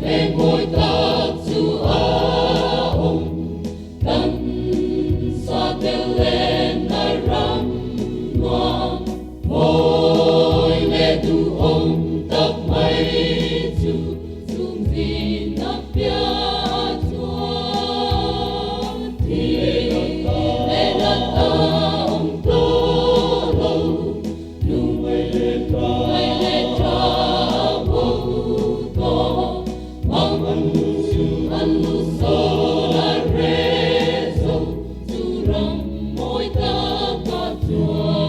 về ngôi tháp Chúa ông cần xa tên lên ai răng ngoan môi lệ tu ông tập mây chu dung gì nắp bia chúa thì lệ đặt ông tô lâu lung mây lệ tra vô to mong ăn lu so la re so chu rong môi ta ta chúa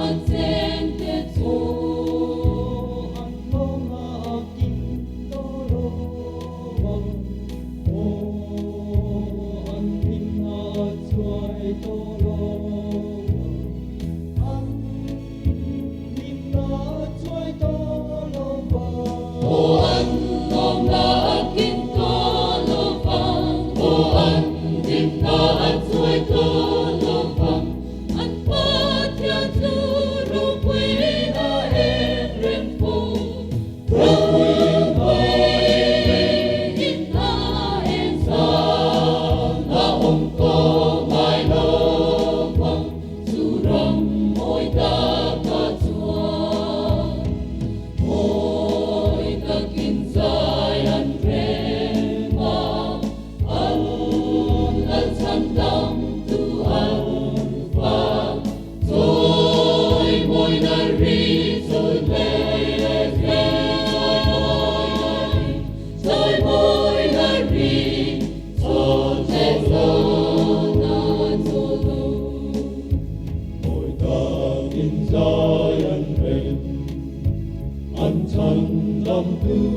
Hãy